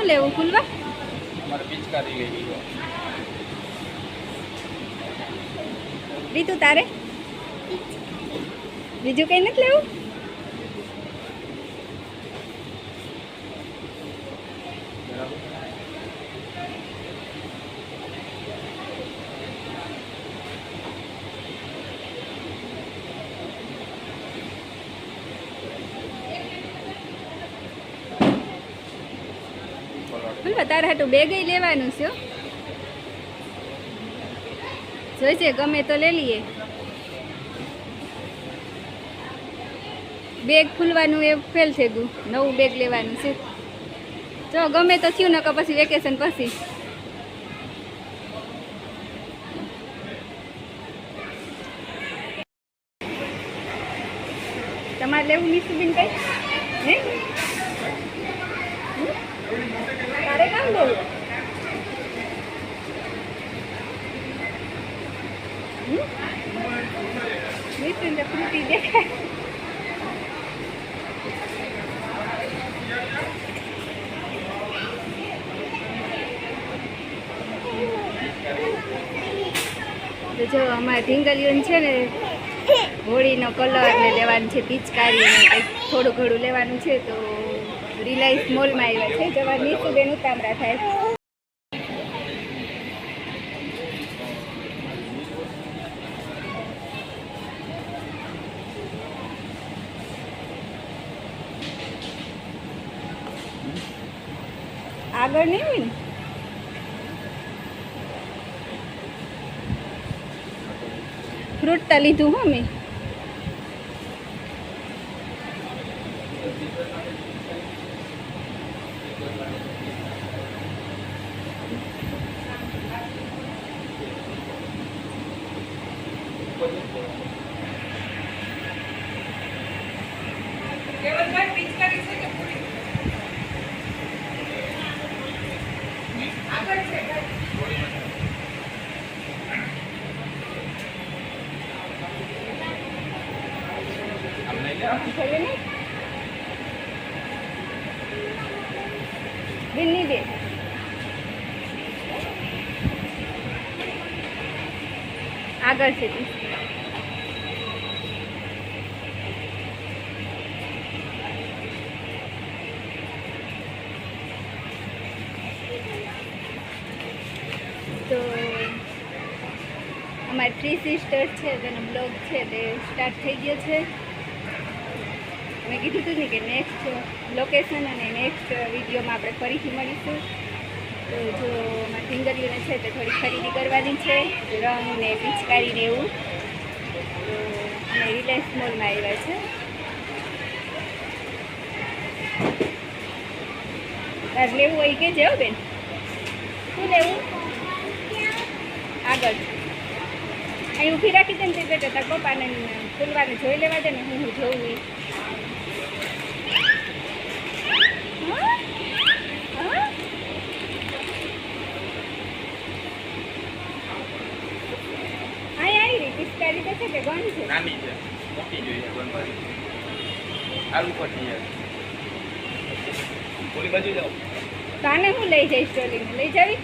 શું લેવું ફૂલવા? અમારે પિચકારી લેવી છે. રીતુ તારે બીજું કઈ નથી લેવું? ફૂલવા તારે હાટું બેગ લેવાનું છે. જોઈશે ગમે તો લઈ લઈએ. બેગ ફૂલવાનું એ ફેલ થઈ ગયું, નવું બેગ લેવાનું છે. જો ગમે તો થયું નકર પછી વેકેશન પછી. તમારે લેવું નીસુબીન કઈ હે? તારે કામ લેવું? નીસુબીન તો ફ્રૂટી દેખાય. તો જો અમારે ઢીંગલીઓને છે ને હોળીનો કલર ને લેવાનું છે, પિચકારી ને કંઈક થોડું ઘણું લેવાનું છે. તો રિલાયન્સ મોલમાં આવ્યા છે. જવા નીસુબેન ઉતામળા થાય. આગળ નહીં હોય ને ફ્રૂટ તા લીધું હો મેં. બિન્ની બેન આગળ છે. તો અમારી 3 સિસ્ટર્સ છે તેનો બ્લોગ છે તે સ્ટાર્ટ થઈ ગયો છે. મેં કીધું હતું ને કે નેક્સ્ટ લોકેશન અને નેક્સ્ટ વિડીયોમાં આપણે ફરીથી મળીશું. તો જો અમારી ઢીંગલીઓને છે તે થોડી ખરીદી કરવાની છે, રંગ ને પિચકારી ને એવું. તો અમે રિલાયન્સ મોલમાં આવ્યા છે. તાર લેવું હોય કે જાઓ બેન? શું લેવું? આગળ અહીં ઊભી રાખી દે ને તે બેટા તાર પપ્પાને ફૂલવાને જોઈ લેવા દે ને હું જોઉં. પિચકારી તો છે કે ગન છે? નાની છે, મોટી જોઈએ ગનવાળી. આલુ પટ્ટી છે. ઓલી બાજુ જાઓ. કાને હું લઈ જઈશ ટ્રોલીને લઈ જાવી?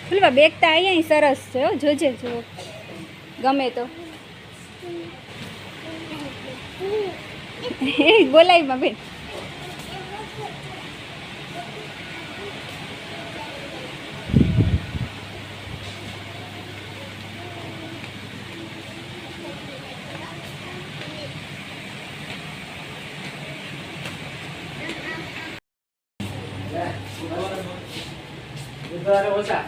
ફૂલવા બેગ તો અહીંયા સરસ છે. જોજે જો ગમે તો બોલાવીમાં બેન. ઓછા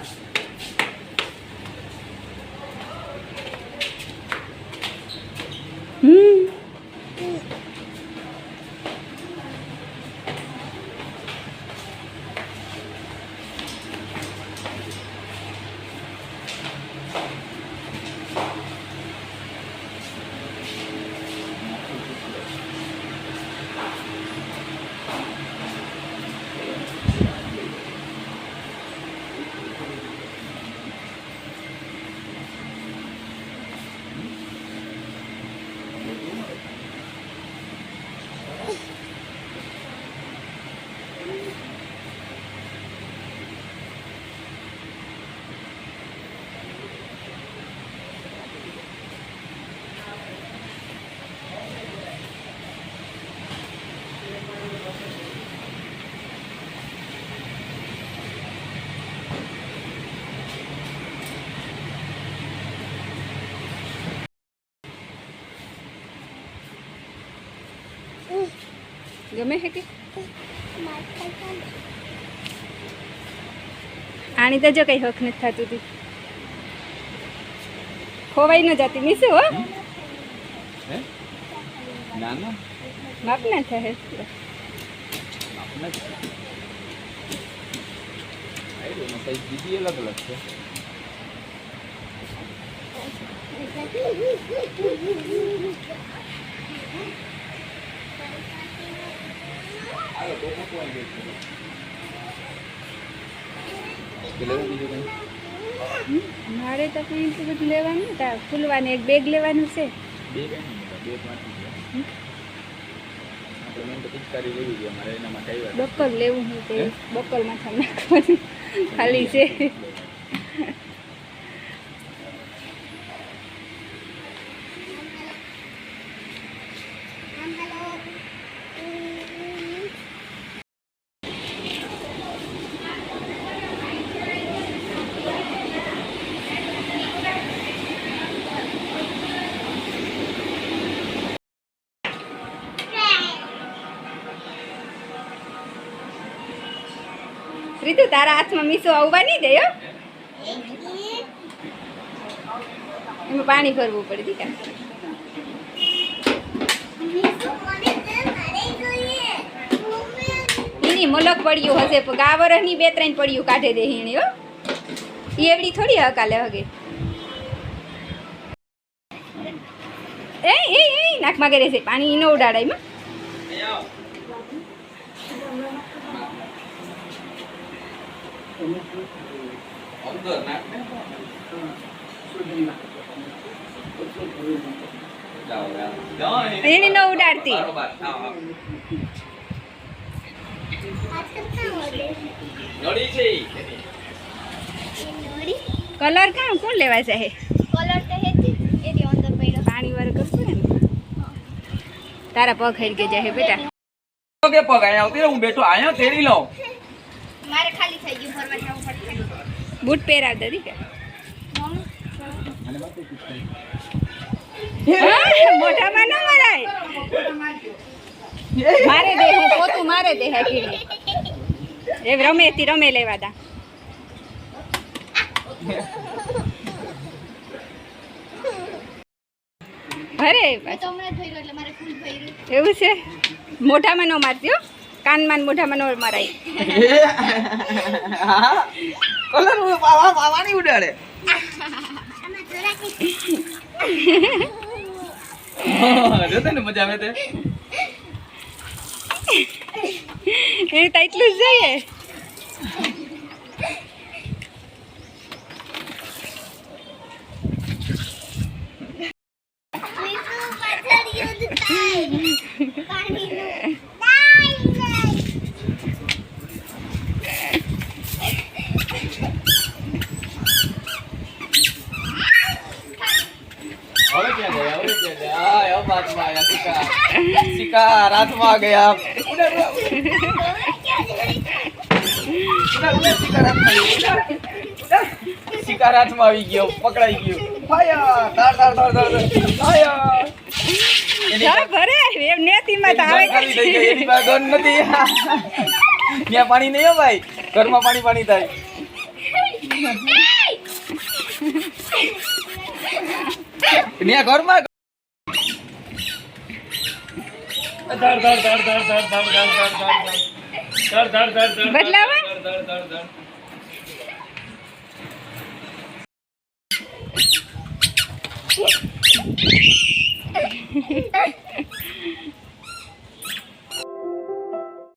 ગમે છે કે આની તો જો કઈ હક નથી થતું હતી ખોવાઈ ન જતી મીસું હો હે ના ના માપ ના થાય આપણે આઈડિયો સાઈઝ બીજી અલગ અલગ છે હાલો તો કોણ દે કે લેવું બીજું કઈ મારે તો કંઈ એટલું બધું લેવાનું હતા ફૂલવાની એક બેગ લેવાનું છે બે માંથી આપણે મેં તો પિચકારી લેવી છે અમારે એના માટે આવ્યા બક્કલ લેવું હું તે બક્કલ માથા નાખવાનું ખાલી છે રીતુ તારા હાથમાં મીસો આવવા નહીં દે હો એમાં પાણી ભરવું પડે દીકા એની મલક પડ્યું હશે ગાવરની 2-3 પડ્યું કાઢે દે હીણી હો એ એવડી થોડી હકાલે હગે એ નાકમાં કરે છે પાણી ન ઉડાડાય માં અંદર નાખ ને જાઓ એની ન ઉડાડતી બરોબર નડી છે કલર કાં કોણ લેવા છે કલર તો હે જ એની અંદર પડ્યો પાણી વાર કરશું ને તારા પગ હરી ગયા જાય બેટા કે પગ આયા આવતી હું બેઠો આયા તેડી લઉં મારે ખાલી થઈ ગયું ફરવા જવું પડશે બૂટ પહેરાવ દે દીકા મોઢામાં ન મરાય મારે દે હું પોતું મારે દે હે કીડી એ રમે તી રમે લેવા દા અરે મેં તો હમણાં ધોઈ એટલે મારે ફૂલ ભર્યું એવું છે મોઢામાં ન મારતી હો કાનમાં ને મોઢામાં ન મરાય કલર પાવાની ઉડાડે આમાં થોડા જોતે ને મજા આવે તે એ તો એટલું જ જોઈએ હવે ક્યાં ગયા આ બાતમાં આયા શિકાર હાથમાં ગયા ઉડાડ શિકાર હાથમાં આવી ગયો પકડાઈ ગયો ફાયા તાર તાર તાર તાર ફાયા જા ભરે એમ નેતીમાં તો આવે ખાલી થઈ ગઈ એની પાસે ગન નથી ત્યાં પાણી નહીં હો ભાઈ ઘરમાં પાણી પાણી થાય ત્યાં ઘરમાં બદલાવા